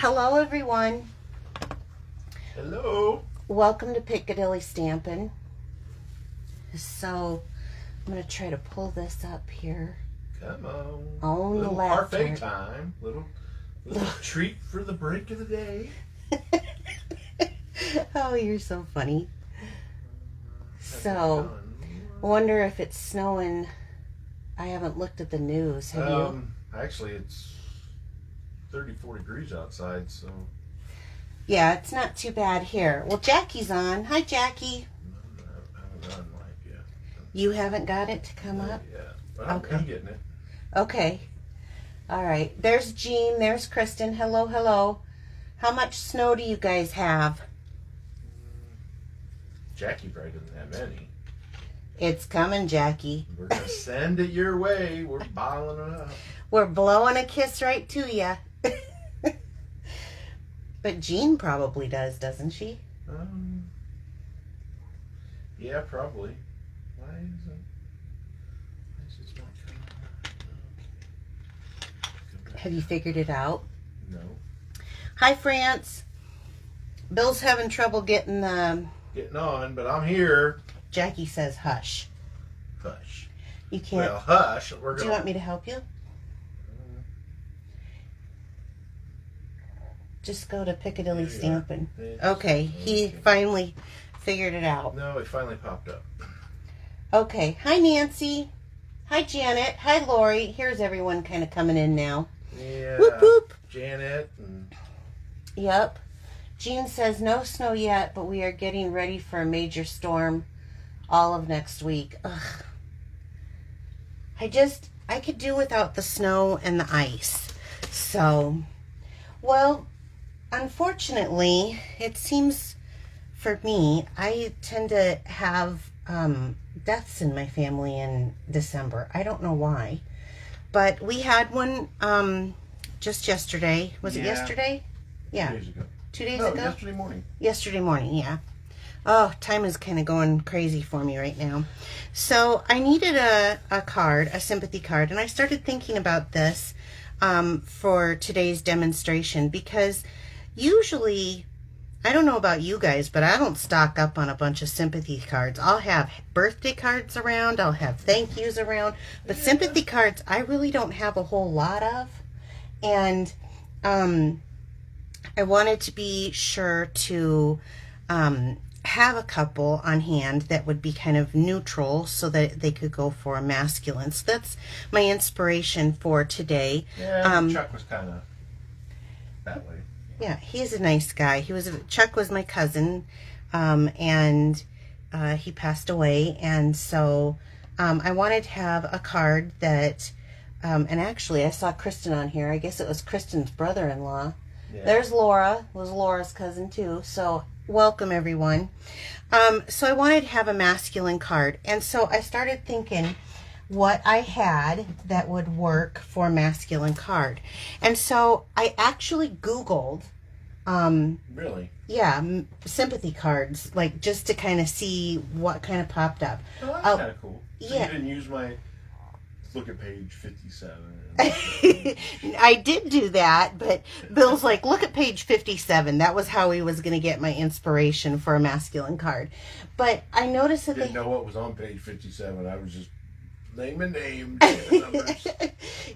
Hello, everyone. Hello. Welcome to Piccadilly Stampin'. So, I'm going to try to pull this up here. Come on. On the little laptop. parfait time. Little treat for the break of the day. Oh, you're so funny. So, I wonder if it's snowing. I haven't looked at the news. Have you? Actually, it's 34 degrees outside, so. Yeah, it's not too bad here. Well, Jackie's on. Hi, Jackie. I haven't gotten mine yet. You haven't got it to come up? Yeah, but I'm getting it. Okay. All right. There's Jean. There's Kristen. Hello, hello. How much snow do you guys have? Jackie probably doesn't have any. It's coming, Jackie. We're going to send it your way. We're bottling it up. We're blowing a kiss right to you. But Jean probably does, doesn't she? Yeah, probably. Why is it not coming? Have you figured it out? No. Hi, France. Bill's having trouble getting on, but I'm here. Jackie says hush. Hush. You can't. Well, hush. Do you want me to help you? Just go to Piccadilly Stampin'. Okay, he finally figured it out. No, it finally popped up. Okay. Hi, Nancy. Hi, Janet. Hi, Lori. Here's everyone kind of coming in now. Yeah. Whoop, whoop. Janet. Yep. Jean says no snow yet, but we are getting ready for a major storm all of next week. Ugh. I could do without the snow and the ice. So, well, unfortunately, it seems for me, I tend to have deaths in my family in December. I don't know why. But we had one just yesterday. Was it yesterday? Yeah. 2 days ago. 2 days ago? Yesterday morning. Yesterday morning, yeah. Oh, time is kind of going crazy for me right now. So I needed a card, a sympathy card, and I started thinking about this for today's demonstration because usually, I don't know about you guys, but I don't stock up on a bunch of sympathy cards. I'll have birthday cards around, I'll have thank yous around, but sympathy cards I really don't have a whole lot of. And I wanted to be sure to have a couple on hand that would be kind of neutral so that they could go for a masculine. So that's my inspiration for today. Yeah, Chuck was kind of that way. Yeah, he's a nice guy. Chuck was my cousin, and he passed away. And so I wanted to have a card that, and actually I saw Kristen on here. I guess it was Kristen's brother-in-law. Yeah. There's Laura. It was Laura's cousin too. So welcome everyone. So I wanted to have a masculine card. And so I started thinking what I had that would work for a masculine card. And so I actually Googled really? Yeah, sympathy cards, like just to kind of see what kind of popped up. Oh, that's kind of cool. So yeah. You didn't use my look at page 57. I did do that, but Bill's like, look at page 57. That was how he was going to get my inspiration for a masculine card. But I noticed that didn't know what was on page 57. I was just naming names.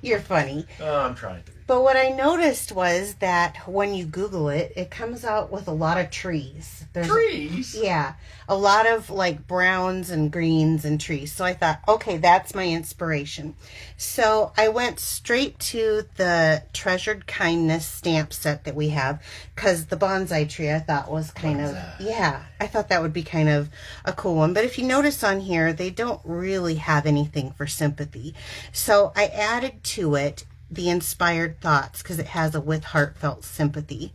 You're funny. I'm trying to be. But what I noticed was that when you Google it, it comes out with a lot of trees. Trees? Yeah. A lot of like browns and greens and trees. So I thought, okay, that's my inspiration. So I went straight to the Treasured Kindness stamp set that we have because the bonsai tree I thought was kind of, yeah, I thought that would be kind of a cool one. But if you notice on here, they don't really have anything for sympathy. So I added to it the inspired thoughts because it has a with heartfelt sympathy.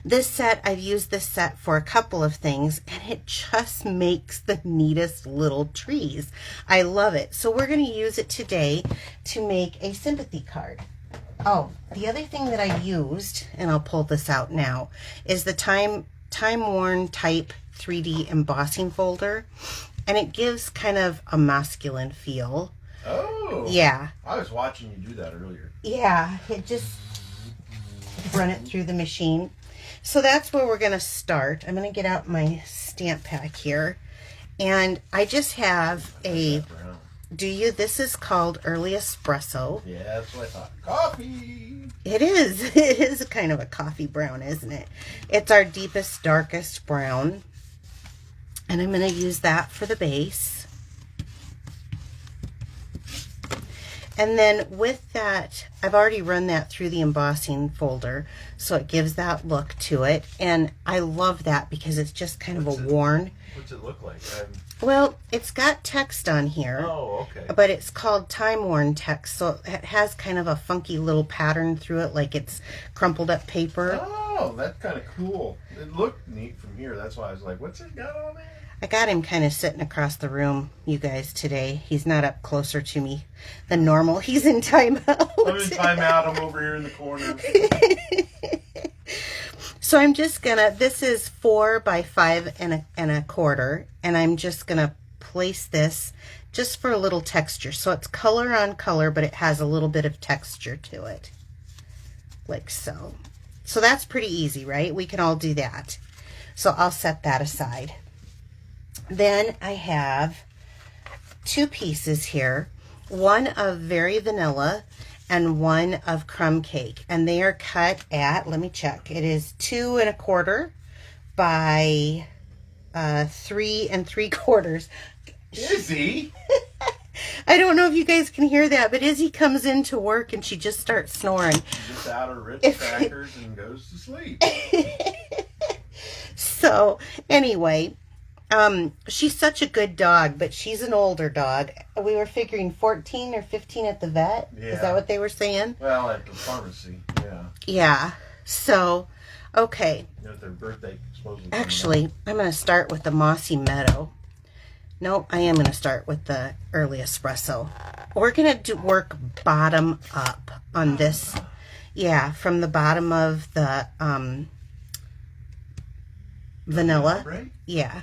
This set, I've used this set for a couple of things and it just makes the neatest little trees. I love it. So we're going to use it today to make a sympathy card. Oh, the other thing that I used, and I'll pull this out now, is the Time Worn Type 3D embossing folder. And it gives kind of a masculine feel. Oh. Yeah. I was watching you do that earlier. Yeah, it run it through the machine. So that's where we're going to start. I'm going to get out my stamp pack here. And I just have a, this is called Early Espresso. Yeah, that's what I thought. Coffee! It is. It is kind of a coffee brown, isn't it? It's our deepest, darkest brown. And I'm going to use that for the base. And then with that, I've already run that through the embossing folder, so it gives that look to it. And I love that because it's just kind of a worn. What's it look like? Well, it's got text on here. Oh, okay. But it's called time-worn text, so it has kind of a funky little pattern through it, like it's crumpled up paper. Oh, that's kind of cool. It looked neat from here. That's why I was like, what's it got on there? I got him kind of sitting across the room, you guys, today. He's not up closer to me than normal. He's in timeout. I'm in timeout. I'm over here in the corner. So I'm just gonna, this is 4 by 5 and a quarter, and I'm just gonna place this just for a little texture. So it's color on color, but it has a little bit of texture to it, like so. So that's pretty easy, right? We can all do that. So I'll set that aside. Then I have 2 pieces here, one of Very Vanilla and one of Crumb Cake, and they are cut at, let me check, it is 2 1/4 by 3 3/4. Izzy? I don't know if you guys can hear that, but Izzy comes into work and she just starts snoring. She gets out her Ritz crackers and goes to sleep. So anyway, she's such a good dog, but she's an older dog. We were figuring 14 or 15 at the vet. Yeah. Is that what they were saying? Well, at the pharmacy, yeah. Yeah. So, okay. At their birthday, supposedly. Actually, I'm going to start with the Mossy Meadow. Nope, I am going to start with the Early Espresso. We're going to work bottom up on this. Yeah, from the bottom of the vanilla. Right? Yeah.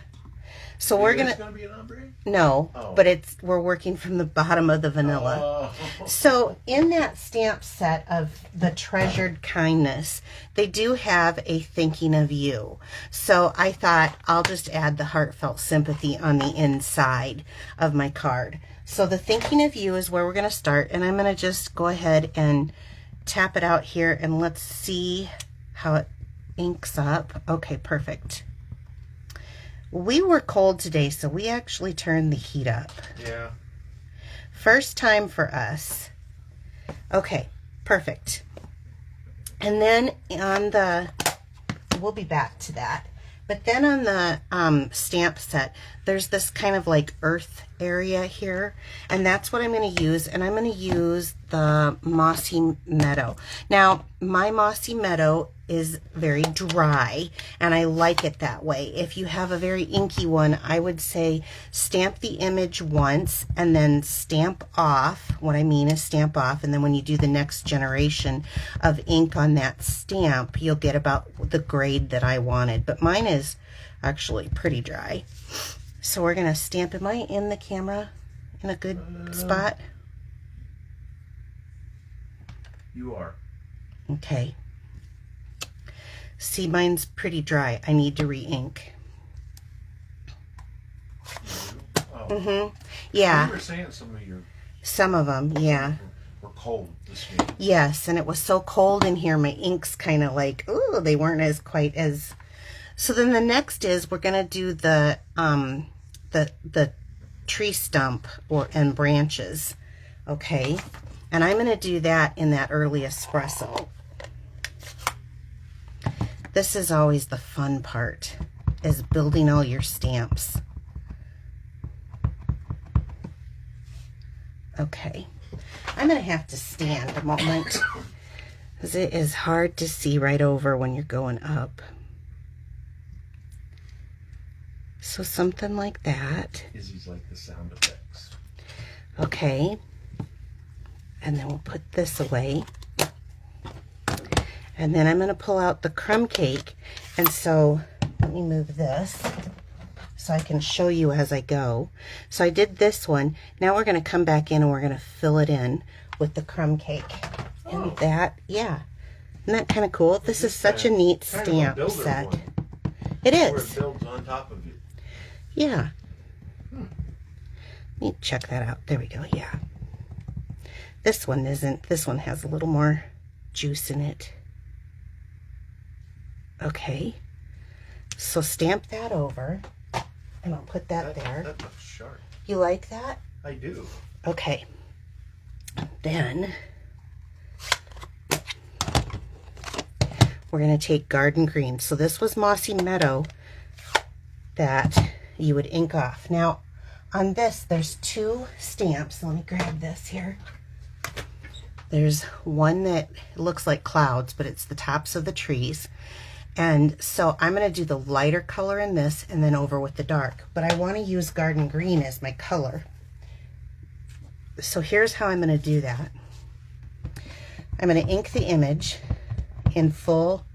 So we're going to be an ombre? No, Oh. but we're working from the bottom of the vanilla. Oh. So in that stamp set of the Treasured Kindness, they do have a Thinking of You. So I thought I'll just add the Heartfelt Sympathy on the inside of my card. So the Thinking of You is where we're going to start, and I'm going to just go ahead and tap it out here, and let's see how it inks up. Okay, perfect. We were cold today, so we actually turned the heat up. Yeah. First time for us. Okay, perfect. And then on the, we'll be back to that. But then on the stamp set, there's this kind of like earth area here. And that's what I'm going to use. And I'm going to use the Mossy Meadow. Now, my Mossy Meadow is very dry, and I like it that way. If you have a very inky one, I would say stamp the image once and then stamp off. What I mean is stamp off, and then when you do the next generation of ink on that stamp, you'll get about the grade that I wanted. But mine is actually pretty dry. So we're going to stamp. Am I in the camera in a good spot? You are. Okay. See, mine's pretty dry. I need to re-ink. Oh. Yeah. You were saying Some of them, yeah. were cold this week. Yes, and it was so cold in here, my ink's kind of like, ooh, they weren't as quite as... So then the next is we're going to do the tree stump and branches, okay? And I'm going to do that in that Early Espresso. This is always the fun part, is building all your stamps. Okay, I'm going to have to stand a moment because it is hard to see right over when you're going up. So something like that. Izzy's like the sound effects. Okay, and then we'll put this away. And then I'm going to pull out the Crumb Cake. And so let me move this so I can show you as I go. So I did this one. Now we're going to come back in and we're going to fill it in with the Crumb Cake. And that, yeah, Isn't that kind of cool? This is such a neat stamp set. It is. Where it builds on top of you. Yeah. Let me check that out. There we go. Yeah. This one isn't. This one has a little more juice in it. Okay. So stamp that over. And I'll put that there. That looks sharp. You like that? I do. Okay. Then we're going to take Garden Green. So this was Mossy Meadow that you would ink off. Now on this, there's two stamps. Let me grab this here. There's one that looks like clouds, but it's the tops of the trees. And so I'm going to do the lighter color in this and then over with the dark. But I want to use Garden Green as my color. So here's how I'm going to do that. I'm going to ink the image in full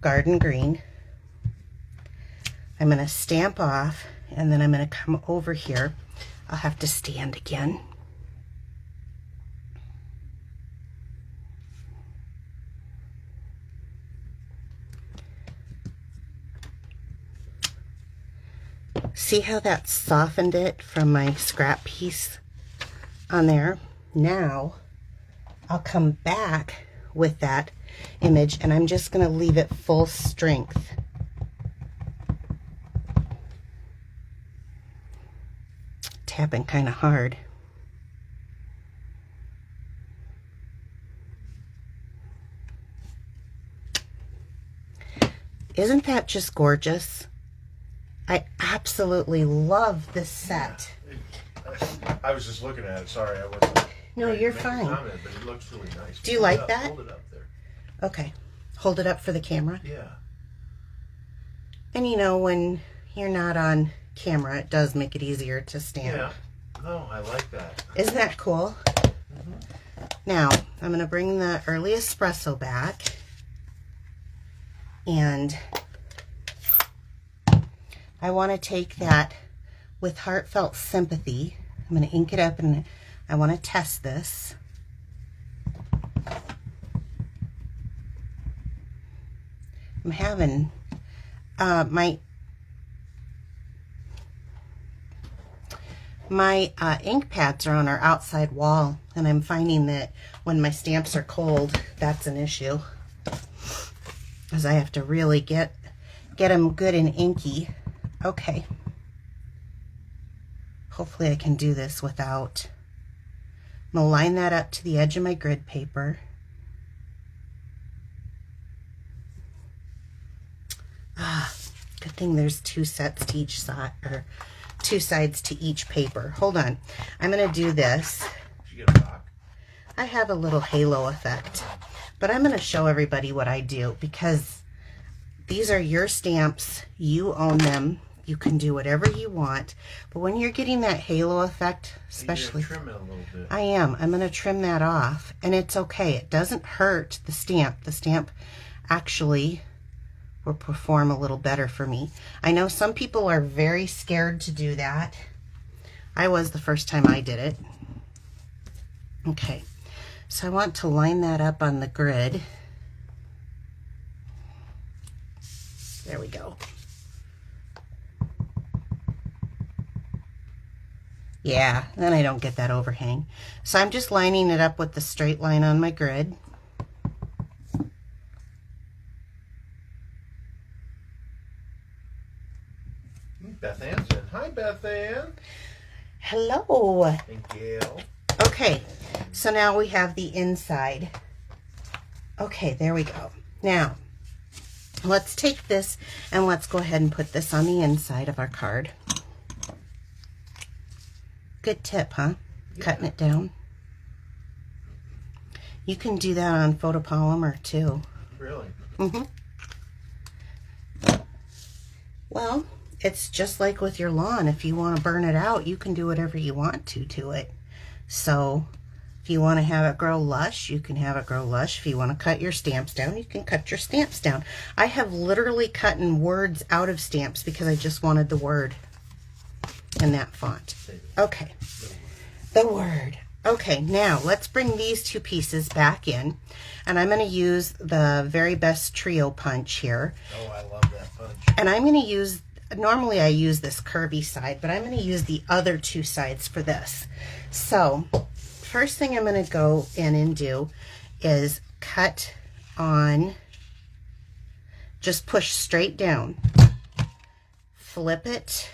Garden Green. I'm going to stamp off, and then I'm going to come over here. I'll have to stand again. See how that softened it from my scrap piece on there? Now I'll come back with that image, and I'm just going to leave it full strength. Tapping kind of hard. Isn't that just gorgeous? I absolutely love this set. I was just looking at it. Sorry, I wasn't. No, you're fine. Comment, but it looks really nice. Do you like that? Hold it up there. Okay. Hold it up for the camera. Yeah. And you know, when you're not on camera, it does make it easier to stamp. Yeah. No, I like that. Isn't that cool? Now, I'm going to bring the early espresso back. And I want to take that with Heartfelt Sympathy. I'm going to ink it up, and I want to test this. I'm having my ink pads are on our outside wall, and I'm finding that when my stamps are cold, that's an issue, because I have to really get them good and inky. Okay. Hopefully I can do this without. I'm going to line that up to the edge of my grid paper. Good thing there's two sets to each side, or two sides to each paper. Hold on. I'm going to do this. Did you get a rock? I have a little halo effect, but I'm going to show everybody what I do, because these are your stamps. You own them. You can do whatever you want. But when you're getting that halo effect, especially, trim it a little bit. I am. I'm going to trim that off, and it's okay. It doesn't hurt the stamp. The stamp actually will perform a little better for me. I know some people are very scared to do that. I was the first time I did it. Okay, so I want to line that up on the grid. There we go. Yeah, then I don't get that overhang. So I'm just lining it up with the straight line on my grid. Beth Ann's in. Hi, Beth Ann. Hello. And Gail. Okay, so now we have the inside. Okay, there we go. Now, let's take this and let's go ahead and put this on the inside of our card. Good tip, huh? Yeah. Cutting it down. You can do that on photopolymer too. Really? Mm-hmm. Well, it's just like with your lawn. If you want to burn it out, you can do whatever you want to it. So if you want to have it grow lush, you can have it grow lush. If you want to cut your stamps down, you can cut your stamps down. I have literally cut words out of stamps because I just wanted the word in that font. Okay. The word. Okay, now let's bring these two pieces back in, and I'm going to use the Very Best Trio punch here. Oh, I love that punch. And I'm going to use, normally I use this curvy side, but I'm going to use the other two sides for this. So first thing I'm going to go in and do is cut on, just push straight down, flip it.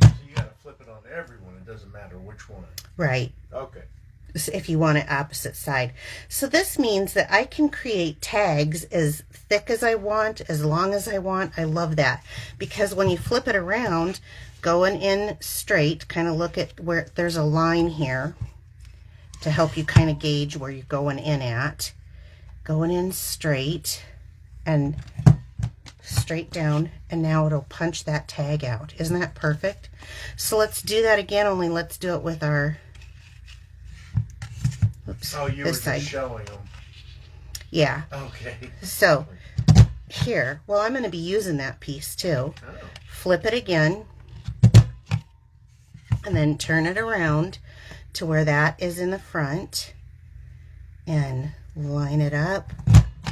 So you got to flip it on everyone. It doesn't matter which one. Right. Okay. If you want it opposite side. So this means that I can create tags as thick as I want, as long as I want. I love that, because when you flip it around, going in straight, kind of look at where there's a line here to help you kind of gauge where you're going in at. Going in straight and straight down, and now it'll punch that tag out. Isn't that perfect? So let's do that again, only let's do it with our, oops, Oh, you were this side. just showing them. Yeah. Okay. So here, well, I'm going to be using that piece too. Oh. Flip it again, and then turn it around to where that is in the front, and line it up,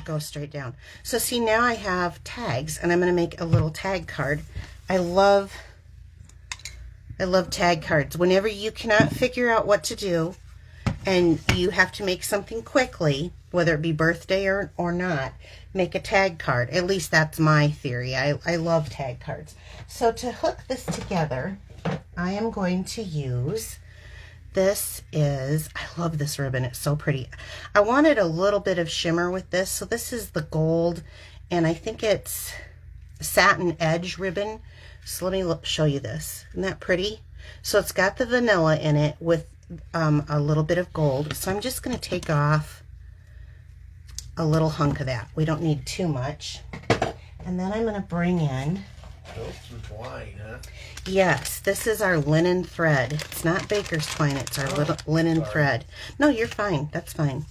go straight down. So see, now I have tags, and I'm going to make a little tag card. I love tag cards. Whenever you cannot figure out what to do and you have to make something quickly, whether it be birthday or not, make a tag card. At least that's my theory. I love tag cards. So to hook this together, I am going to use, this is, I love this ribbon. It's so pretty. I wanted a little bit of shimmer with this. So this is the gold, and I think it's satin edge ribbon. So let me show you this. Isn't that pretty? So it's got the vanilla in it with a little bit of gold. So I'm just going to take off a little hunk of that. We don't need too much. And then I'm going to bring in, Oh, some twine, huh? yes, this is our linen thread. It's not baker's twine, it's our little linen thread. No, you're fine. That's fine.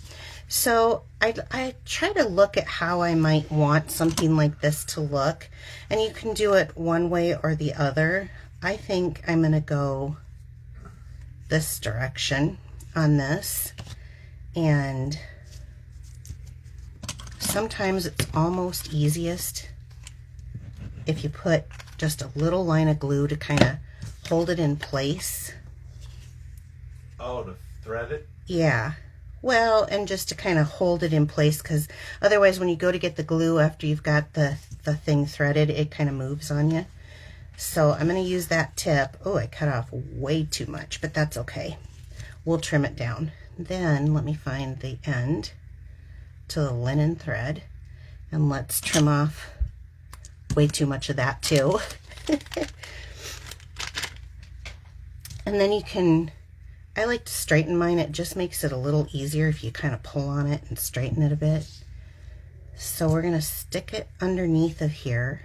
So I try to look at how I might want something like this to look, and you can do it one way or the other. I think I'm going to go this direction on this, and sometimes it's almost easiest if you put just a little line of glue to kind of hold it in place. Oh, to thread it? Yeah. Well, and just to kind of hold it in place, because otherwise when you go to get the glue after you've got the thing threaded, it kind of moves on you. So I'm going to use that tip. Oh, I cut off way too much, but that's okay. We'll trim it down. Then let me find the end to the linen thread, and let's trim off way too much of that too. And then you can, I like to straighten mine. It just makes it a little easier if you kind of pull on it and straighten it a bit. So we're going to stick it underneath of here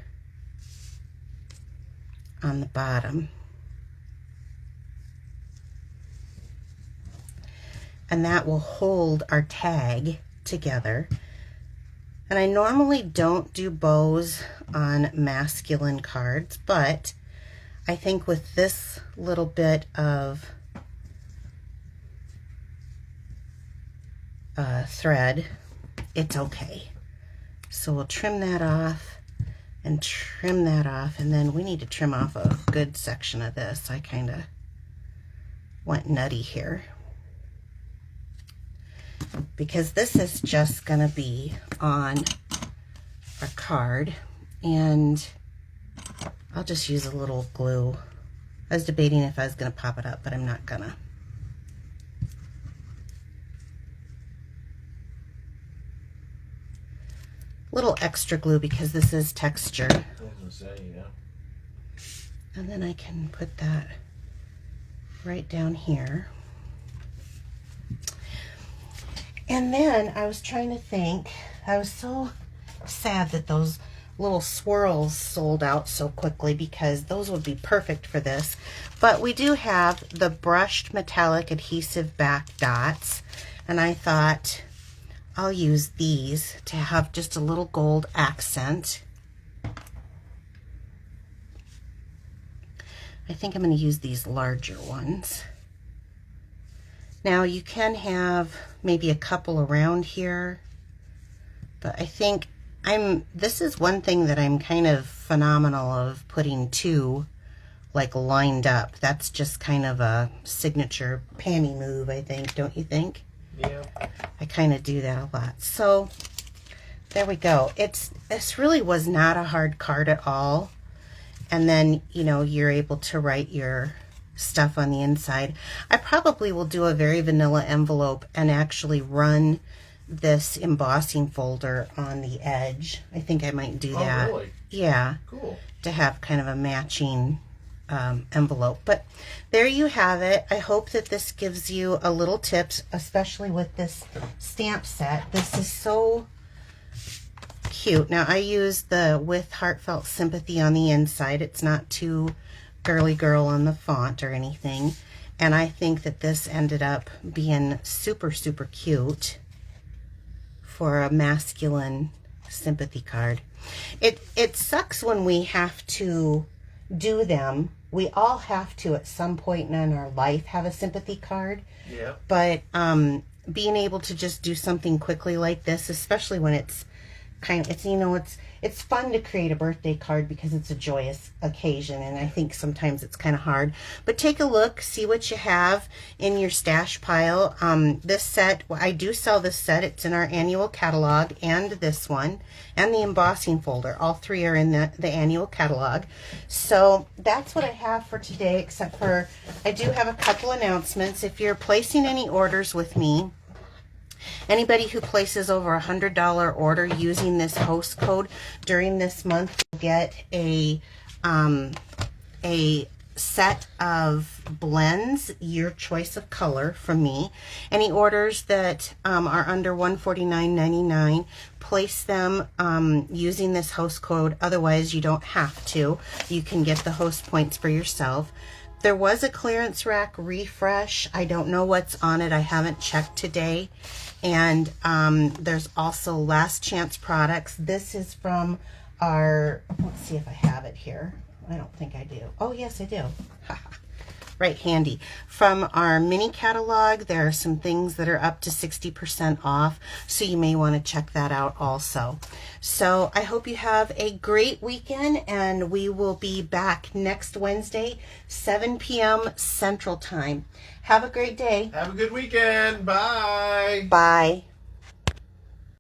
on the bottom. And that will hold our tag together. And I normally don't do bows on masculine cards, but I think with this little bit of thread, it's okay. So we'll trim that off and trim that off, and then we need to trim off a good section of this. I kind of went nutty here, because this is just going to be on a card, and I'll just use a little glue. I was debating if I was going to pop it up, but I'm not gonna. Little extra glue because this is texture. I was gonna say, yeah. And then I can put that right down here. And then I was trying to think, I was so sad that those little swirls sold out so quickly, because those would be perfect for this. But we do have the brushed metallic adhesive back dots, and I thought I'll use these to have just a little gold accent. I think I'm going to use these larger ones. Now you can have maybe a couple around here, but I think this is one thing that I'm kind of phenomenal of, putting two like lined up. That's just kind of a signature panty move, I think, don't you think? Yeah. I kind of do that a lot. So there we go. This really was not a hard card at all. And then, you know, you're able to write your stuff on the inside. I probably will do a very vanilla envelope and actually run this embossing folder on the edge. I think I might do that. Oh, really? Yeah. Cool. To have kind of a matching envelope. But there you have it. I hope that this gives you a little tips, especially with this stamp set. This is so cute. Now I use the With Heartfelt Sympathy on the inside. It's not too girly girl on the font or anything. And I think that this ended up being super, super cute for a masculine sympathy card. It sucks when we have to do them. We all have to at some point in our life have a sympathy card. Yeah. But being able to just do something quickly like this, especially when it's it's fun to create a birthday card because it's a joyous occasion, and I think sometimes it's kind of hard. But take a look, see what you have in your stash pile. This set, I do sell this set. It's in our annual catalog, and this one, and the embossing folder. All three are in the annual catalog. So that's what I have for today, except for I do have a couple announcements. If you're placing any orders with me, anybody who places over $100 order using this host code during this month will get a set of blends, your choice of color, from me. Any orders that are under $149.99, place them using this host code. Otherwise, you don't have to. You can get the host points for yourself. There was a clearance rack refresh. I don't know what's on it. I haven't checked today. And there's also last chance products. This is from our, let's see if I have it here. I don't think I do. Oh, yes, I do. Right handy. From our mini catalog, there are some things that are up to 60% off, so you may want to check that out also. So I hope you have a great weekend, and we will be back next Wednesday, 7 p.m. Central Time. Have a great day. Have a good weekend. Bye. Bye.